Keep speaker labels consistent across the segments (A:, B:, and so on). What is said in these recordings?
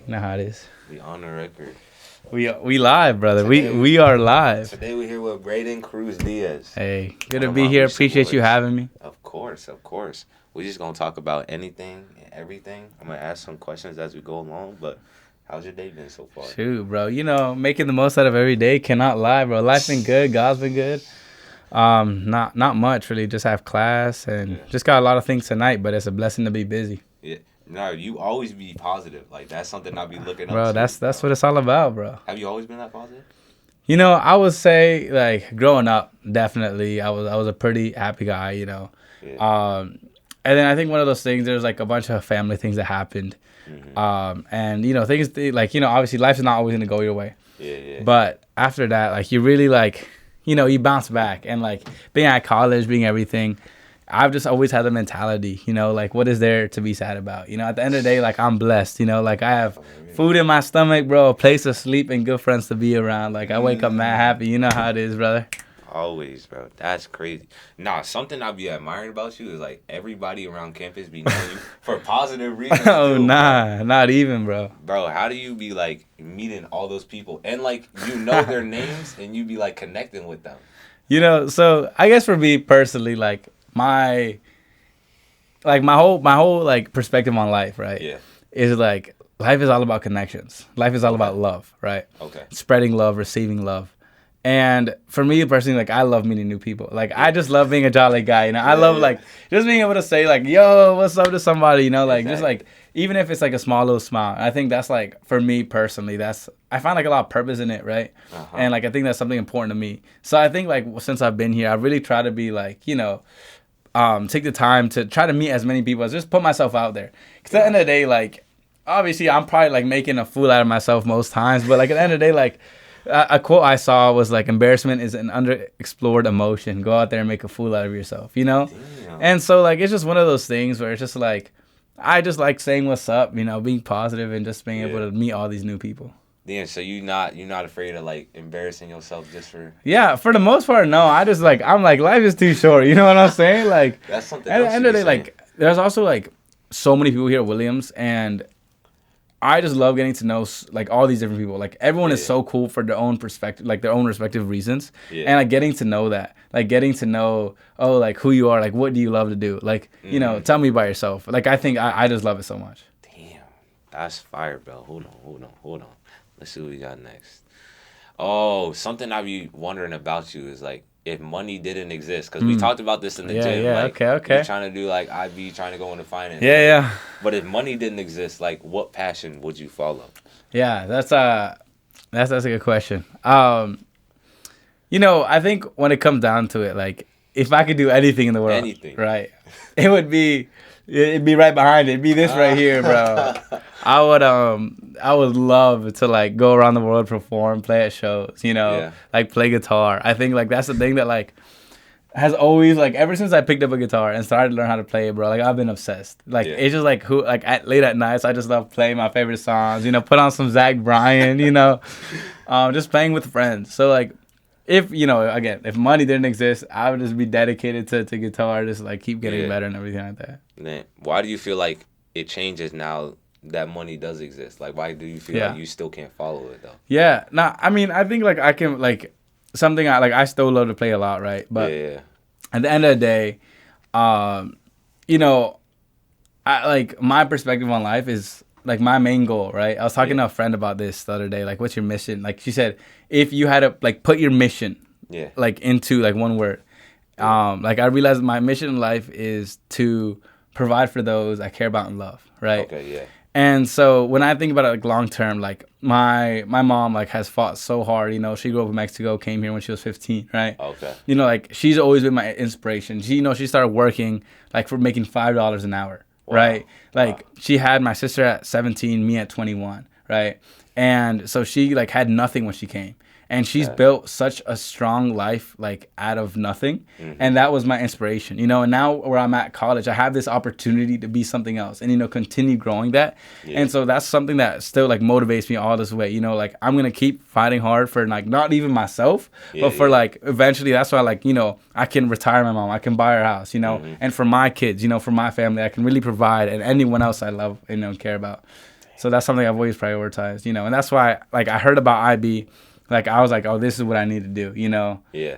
A: You know how it is.
B: We on the record.
A: We live, brother.
B: Today,
A: We are live.
B: Today we're here with Brayden Cruz Diaz.
A: Hey, good
B: One
A: to
B: of
A: be
B: my
A: here.
B: recent
A: Appreciate you
B: boys.
A: having me.
B: Of course. We're just gonna talk about anything and everything. I'm gonna ask some questions as we go along. But how's your day been so far?
A: Shoot, bro. You know, making the most out of every day. Cannot lie, bro. Life's been good. God's been good. Not much really. Just have class and just got a lot of things tonight. But it's a blessing to be busy.
B: Yeah. No, you always be positive. Like that's something I'll be looking up
A: Bro,
B: to.
A: that's what it's all about, bro.
B: Have you always been that positive?
A: You know, I would say like growing up, definitely I was a pretty happy guy. You know,
B: Yeah.
A: and then I think one of those things, there's like a bunch of family things that happened. And you know, things like, you know, obviously life's not always gonna go your way.
B: Yeah.
A: But after that, like you really like, you know, you bounce back. And like being at college, being everything, I've just always had the mentality, you know, like what is there to be sad about? You know, at the end of the day, like I'm blessed, you know, like I have food in my stomach, bro, a place to sleep and good friends to be around. Like I wake up mad happy. You know how it is, brother.
B: Always, bro. That's crazy. Nah, something I be admiring about you is like everybody around campus be knowing you for positive reasons.
A: Oh,
B: too,
A: nah, not even, bro.
B: Bro, how do you be like meeting all those people and like you know their names and you be like connecting with them?
A: You know, so I guess for me personally, like my whole like perspective on life, right?
B: Yeah.
A: Is like life is all about connections. Life is all about love, right?
B: Okay.
A: Spreading love, receiving love. And for me personally, like I love meeting new people. Like I just love being a jolly guy, you know. I love like just being able to say like, "Yo, what's up" to somebody, you know, like just like even if it's like a small little smile. I think that's like for me personally, that's I find like a lot of purpose in it, right? And like I think that's something important to me. So I think like since I've been here, I really try to be like, you know, take the time to try to meet as many people as just put myself out there. Because at the end of the day, like obviously I'm probably like making a fool out of myself most times, but like at the end of the day, like a quote I saw was like, embarrassment is an underexplored emotion. Go out there and make a fool out of yourself, you know?
B: Damn.
A: And so like it's just one of those things where it's just like I just like saying what's up, you know, being positive and just being able to meet all these new people.
B: Yeah, so you're not afraid of like embarrassing yourself just for
A: For the most part, no. I just like I'm like life is too short. You know what I'm saying? Like
B: that's something
A: at the
B: else
A: end
B: you
A: of the
B: be
A: day,
B: saying.
A: like there's also like so many people here at Williams, and I just love getting to know like all these different people. Like everyone is so cool for their own perspective, like their own respective reasons. And like getting to know that, like getting to know, oh, like who you are, like what do you love to do? Like, you know, tell me about yourself. Like I think I just love it so much.
B: Damn, that's fire, bro. Hold on. Let's see what we got next. Oh, something I be wondering about you is like if money didn't exist, because we talked about this in the gym.
A: Yeah,
B: like,
A: okay.
B: You're trying to do like IB, trying to go into finance.
A: Yeah.
B: But if money didn't exist, like what passion would you follow?
A: Yeah, that's a good question. You know, I think when it comes down to it, like if I could do anything in the world, right, it'd be right behind it. It'd be this right here, bro. I would love to like go around the world, perform, play at shows, you know, like play guitar. I think like that's the thing that like has always like ever since I picked up a guitar and started to learn how to play it, bro. Like I've been obsessed. Like it's just like late at nights, I just love playing my favorite songs. You know, put on some Zach Bryan. You know, just playing with friends. So like, if you know, again, if money didn't exist, I would just be dedicated to guitar, just like keep getting better and everything like that.
B: Man, why do you feel like it changes now that money does exist? Like, why do you feel like you still can't follow it though?
A: Yeah, nah, I mean, I think like I can like something I still love to play a lot, right? But at the end of the day, you know, I like my perspective on life is like my main goal, right? I was talking to a friend about this the other day. Like, what's your mission? Like, she said, if you had to like put your mission, like into like one word, like I realized my mission in life is to provide for those I care about and love, right?
B: Okay, yeah.
A: And so when I think about it like long term, like my mom like has fought so hard. You know, she grew up in Mexico, came here when she was 15, right?
B: Okay.
A: You know, like she's always been my inspiration. She, you know, she started working like for making $5 an hour, right? Like she had my sister at 17, me at 21, right? And so she like had nothing when she came. And she's built such a strong life, like out of nothing. And that was my inspiration, you know. And now where I'm at college, I have this opportunity to be something else and, you know, continue growing that. And so that's something that still like motivates me all this way, you know, like I'm going to keep fighting hard for like not even myself, but for like eventually that's why like, you know, I can retire my mom. I can buy her house, you know, and for my kids, you know, for my family, I can really provide and anyone else I love, you know, care about. So that's something I've always prioritized, you know. And that's why, like, I heard about IB, like, I was like, oh, this is what I need to do, you know.
B: Yeah.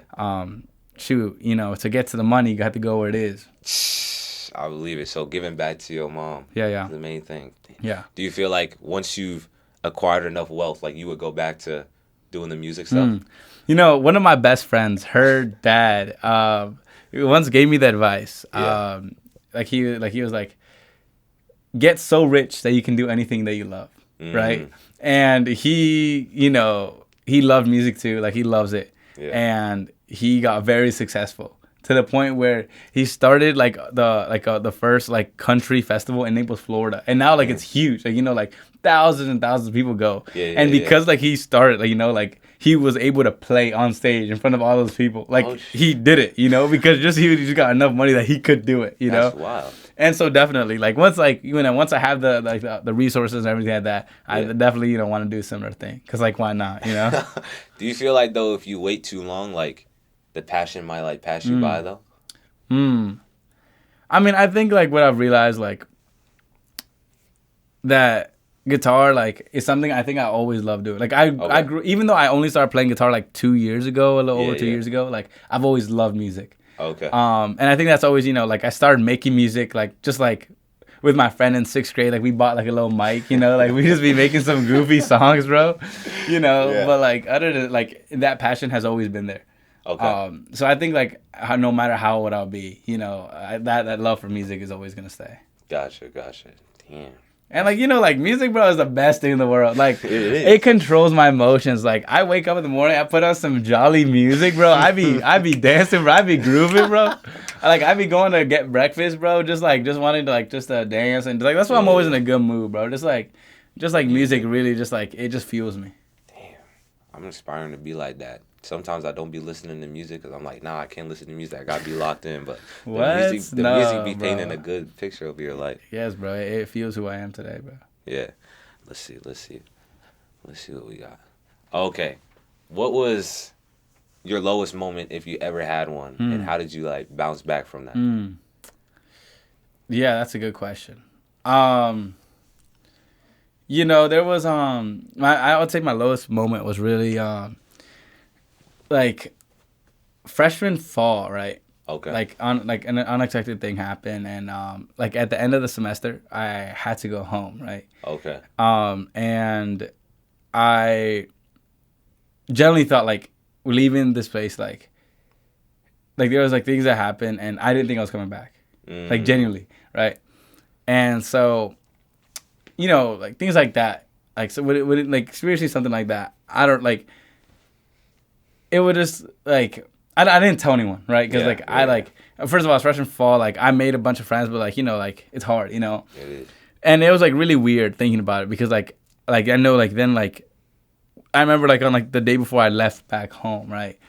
A: Shoot, you know, to get to the money, you got to go where it is.
B: I believe it. So giving back to your mom.
A: Yeah.
B: Is the main thing.
A: Yeah.
B: Do you feel like once you've acquired enough wealth, like you would go back to doing the music stuff?
A: You know, one of my best friends, her dad, once gave me the advice.
B: Yeah.
A: Like he was like, get so rich that you can do anything that you love, right? And he, you know, he loved music too. Like, he loves it.
B: Yeah.
A: And he got very successful to the point where he started like the first like country festival in Naples, Florida, and now like it's huge. Like, you know, like thousands and thousands of people go. And because like he started, like, you know, like he was able to play on stage in front of all those people. Like, he did it, you know, because he just got enough money that he could do it, you know.
B: That's wild.
A: And so definitely, like, once I have the resources and everything like that, I definitely, you know, want to do a similar thing. Cause like, why not, you know?
B: Do you feel like though if you wait too long, like the passion might like pass you by though?
A: I mean, I think like what I've realized, like, that guitar, like, is something I think I always loved doing. Like, I grew, even though I only started playing guitar like 2 years ago, a little over 2 years ago, like, I've always loved music.
B: Okay.
A: And I think that's always, you know, like, I started making music, like, just like with my friend in 6th grade, like, we bought like a little mic, you know, like, we just be making some goofy songs, bro, you know. But like, other than, like, that passion has always been there.
B: Okay.
A: So I think like no matter how old I'll be, you know, that love for music is always gonna stay.
B: Gotcha. Damn.
A: And like, you know, like, music, bro, is the best thing in the world. Like, it controls my emotions. Like, I wake up in the morning, I put on some jolly music, bro. I be dancing, bro. I be grooving, bro. Like, I be going to get breakfast, bro. Just wanting to like just dance, and like, that's why I'm always in a good mood, bro. Just like music really just like, it just fuels me.
B: Damn, I'm aspiring to be like that. Sometimes I don't be listening to music because I'm like, nah, I can't listen to music. I gotta be locked in. But the music be painting a good picture of your life.
A: Yes, bro. It feels who I am today, bro.
B: Yeah. Let's see what we got. Okay. What was your lowest moment, if you ever had one, and how did you like bounce back from that?
A: Yeah, that's a good question. You know, there was I would say my lowest moment was really like freshman fall, right?
B: Okay.
A: Like an unexpected thing happened, and like at the end of the semester, I had to go home, right?
B: Okay.
A: And I generally thought like leaving this place, like there was like things that happened, and I didn't think I was coming back, like genuinely, right? And so, you know, like things like that, like, so would it like seriously something like that? I don't like. It would just like I didn't tell anyone, right? Because I like, first of all, freshman fall, like I made a bunch of friends, but like, you know, like it's hard, you know.
B: It is.
A: And it was like really weird thinking about it because like I know like then like I remember like on like the day before I left back home, right?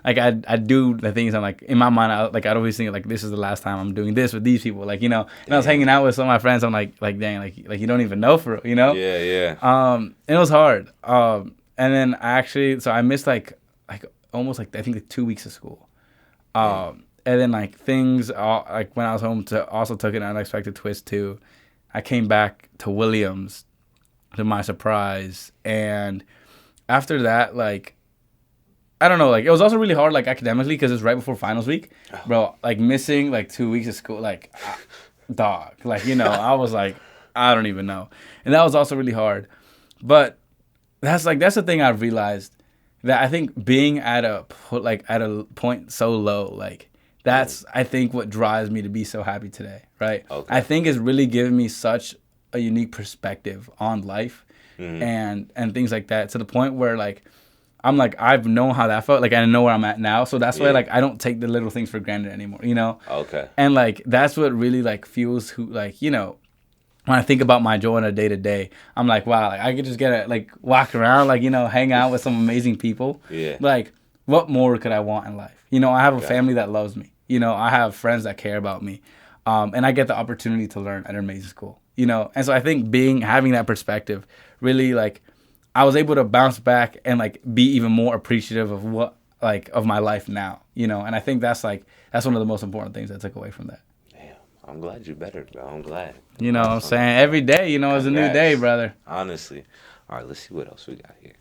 A: Like I do the things I'm like in my mind, I'd always think like this is the last time I'm doing this with these people, like, you know. And I was hanging out with some of my friends. I'm like dang, like you don't even know for real, you know.
B: Yeah.
A: And it was hard. And then I missed like almost like I think like 2 weeks of school. And then like things like when I was home also took an unexpected twist too. I came back to Williams to my surprise, and after that, like, I don't know, like it was also really hard like academically because it's right before finals week, bro. Like missing like 2 weeks of school, like dog, like, you know, I was like, I don't even know, and that was also really hard. But that's the thing I've realized, that I think being at a point so low, like that's I think what drives me to be so happy today, right? Okay. I think it's really given me such a unique perspective on life and things like that, to the point where like I'm like, I've known how that felt, like I know where I'm at now, so that's why like I don't take the little things for granted anymore, you know?
B: Okay.
A: And like that's what really like fuels who, like, you know, when I think about my joy on a day to day, I'm like, wow, like I could just get to like walk around, like, you know, hang out with some amazing people.
B: Yeah.
A: Like, what more could I want in life? You know, I have a family that loves me. You know, I have friends that care about me. And I get the opportunity to learn at an amazing school, you know? And so I think having that perspective really, like, I was able to bounce back and like be even more appreciative of of my life now, you know? And I think that's one of the most important things I took away from that.
B: Damn, I'm glad you're better, bro. I'm glad.
A: You know what I'm saying? Every day, you know, is a new day, brother.
B: Honestly. All right, let's see what else we got here.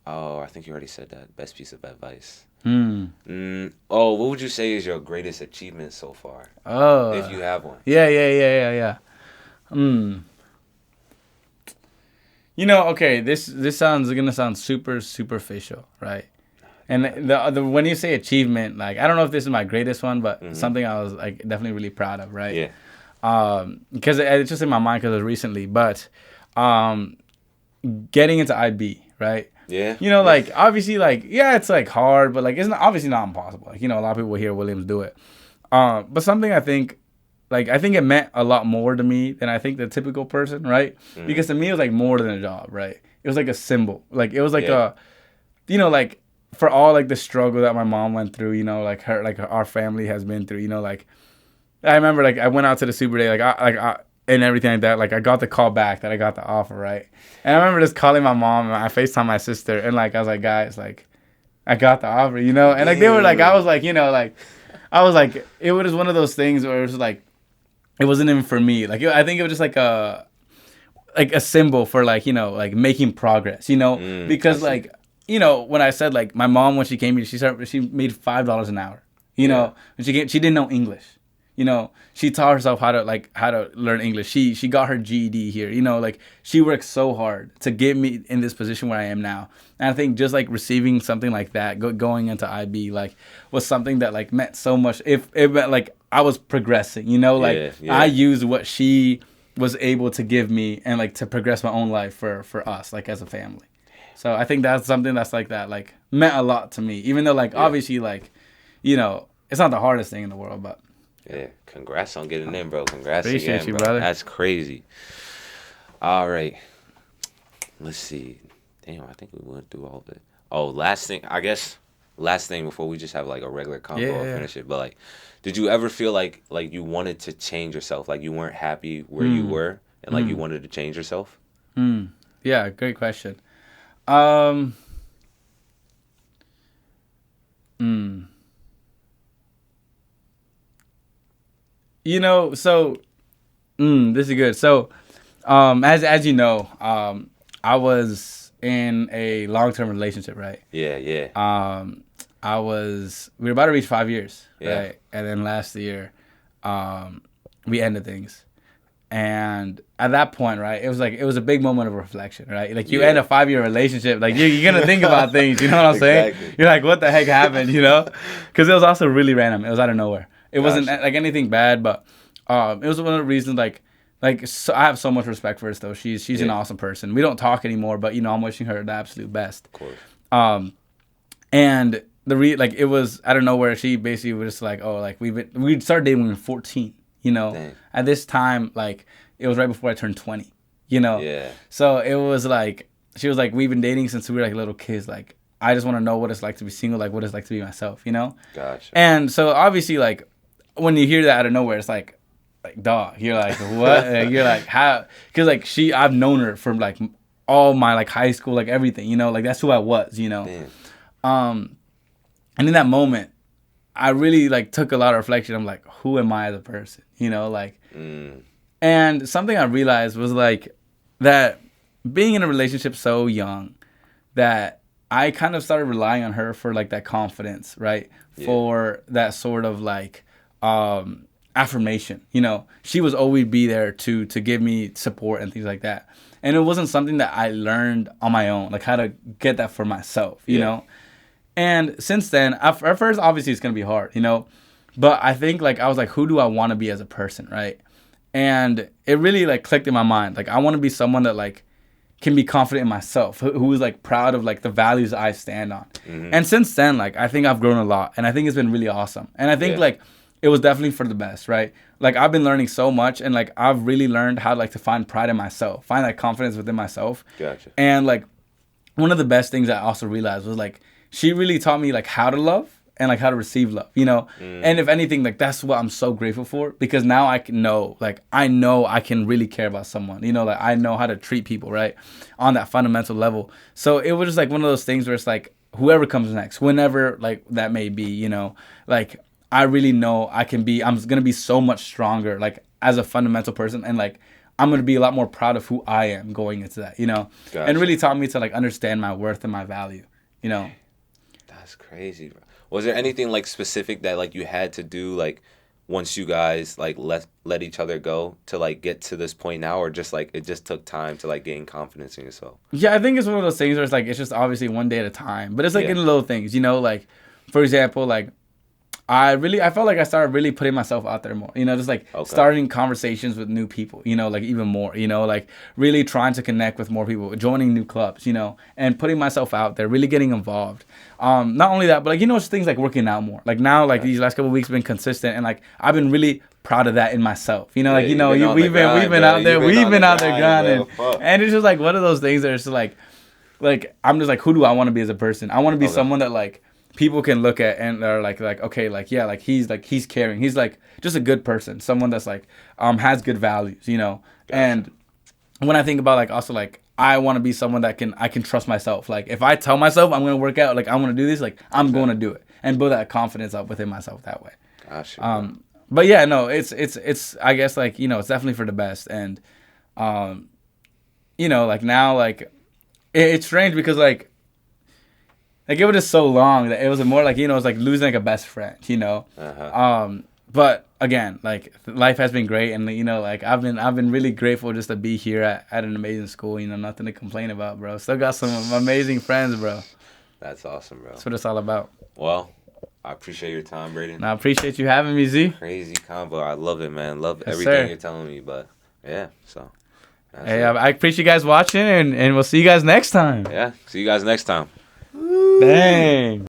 B: I think you already said that. Best piece of advice. What would you say is your greatest achievement so far?
A: Oh.
B: If you have one.
A: Yeah. You know, okay, this sounds gonna sound super superficial, right? And the when you say achievement, like I don't know if this is my greatest one, but something I was like definitely really proud of, right?
B: Yeah.
A: Because it's just in my mind because it was recently, but getting into IB, right?
B: Yeah.
A: You know, like obviously, like it's like hard, but like it's not, obviously not impossible. Like, you know, a lot of people hear Williams do it, but something I think it meant a lot more to me than I think the typical person, right? Because to me it was like more than a job, right? It was like a symbol, like it was like a, you know, like for all like the struggle that my mom went through, you know, like our family has been through, you know, like I remember like I went out to the Super Day, and everything like that. Like I got the call back that I got the offer, right? And I remember just calling my mom and I FaceTime my sister and like I was like, guys, like I got the offer, you know? And like they were like, I was like, you know, like I was like, it was one of those things where it was like, it wasn't even for me. Like I think it was just like a symbol for like, you know, like making progress, you know? Because like, you know, when I said like my mom when she came here, she made $5 an hour, you know? And she didn't know English. You know, she taught herself how to learn English. She got her GED here. You know, like she worked so hard to get me in this position where I am now. And I think just like receiving something like that, going into IB, like was something that like meant so much. If it meant like I was progressing, you know, like I used what she was able to give me and like to progress my own life for us, like as a family. So I think that's something that's like that, like meant a lot to me. Even though like obviously like, you know, it's not the hardest thing in the world, but.
B: Yeah, congrats on getting in, bro. Congrats
A: Appreciate
B: again,
A: you,
B: bro.
A: brother.
B: That's crazy. All right. Let's see. Damn, I think we went through all of it. Oh, last thing before we just have like a regular convo and finish it. But like, did you ever feel like you wanted to change yourself? Like you weren't happy where you were and like you wanted to change yourself?
A: Yeah, great question. You know, so this is good. So, as you know, I was in a long-term relationship, right?
B: Yeah.
A: We were about to reach 5 years, right? And then last year, we ended things. And at that point, right, it was a big moment of reflection, right? Like you end a 5-year relationship, like you're gonna think about things, you know what I'm saying? You're like, what the heck happened, you know? Because it was also really random. It was out of nowhere. It wasn't like anything bad, but it was one of the reasons so I have so much respect for her though. She's an awesome person. We don't talk anymore, but you know I'm wishing her the absolute best.
B: Of course.
A: And it was out of nowhere. She basically was just like, oh, like we started dating when we were 14. You know, at this time, like it was right before I turned 20. You know, so it was like she was like, we've been dating since we were like little kids. Like I just want to know what it's like to be single, like what it's like to be myself. You know.
B: Gotcha.
A: And so obviously, like when you hear that out of nowhere, it's like dog. You're like, what? You're like, how? Because like I've known her from like all my like high school, like everything. You know, like that's who I was. You know. And in that moment, I really like took a lot of reflection. I'm like, who am I as a person? You know, like, and something I realized was like that being in a relationship so young that I kind of started relying on her for like that confidence, right? Yeah. For that sort of like affirmation. You know, she was always be there to give me support and things like that. And it wasn't something that I learned on my own, like how to get that for myself, you know? And since then, at first, obviously, it's going to be hard, you know? But I think, like, I was like, who do I want to be as a person, right? And it really, like, clicked in my mind. Like, I want to be someone that, like, can be confident in myself, who is, like, proud of, like, the values I stand on. And since then, like, I think I've grown a lot. And I think it's been really awesome. And I think, like, it was definitely for the best, right? Like, I've been learning so much. And, like, I've really learned how, like, to find pride in myself, find that confidence within myself.
B: Gotcha.
A: And, like, one of the best things I also realized was, like, she really taught me like how to love and like how to receive love, you know? And if anything, like that's what I'm so grateful for because now I know I can really care about someone, you know, like I know how to treat people, right? On that fundamental level. So it was just like one of those things where it's like, whoever comes next, whenever like that may be, you know, like I really know I'm gonna be so much stronger, like as a fundamental person, and like I'm gonna be a lot more proud of who I am going into that, you know, gotcha. And really taught me to like understand my worth and my value, you know.
B: That's crazy, bro. Was there anything like specific that like you had to do like once you guys like let each other go to like get to this point now, or just like it just took time to like gain confidence in yourself?
A: Yeah, I think it's one of those things where it's like it's just obviously one day at a time, but it's like in the little things, you know, like for example, like I felt like I started really putting myself out there more, you know, just like starting conversations with new people, you know, like even more, you know, like really trying to connect with more people, joining new clubs, you know, and putting myself out there, really getting involved. Not only that, but like, you know, it's things like working out more. Like now, like these last couple of weeks have been consistent, and like I've been really proud of that in myself. You know, like, you know, we've been out there grinding. And it's just like one of those things that it's like I'm just like, who do I want to be as a person? I want to be someone that like people can look at and are like okay, like yeah, like he's caring, he's like just a good person, someone that's like has good values, you know. Gotcha. And when I think about like also like I want to be someone that I can trust myself. Like if I tell myself I'm gonna work out, like I'm gonna do this, like I'm gonna do it, and build that confidence up within myself that way.
B: Gotcha.
A: But yeah, no, it's I guess like, you know, it's definitely for the best. And you know, like now like it's strange because like it was just so long that it was more like, you know, it's like losing like a best friend, you know. But again, like life has been great, and you know, like I've been really grateful just to be here at an amazing school. You know, nothing to complain about, bro. Still got some amazing friends, bro.
B: That's awesome, bro.
A: That's what it's all about.
B: Well, I appreciate your time, Brayden.
A: I appreciate you having me, Z.
B: Crazy convo. I love it, man. Love everything you're telling me. But yeah, so.
A: Hey, I appreciate you guys watching, and we'll see you guys next time.
B: Yeah, see you guys next time.
A: Dang.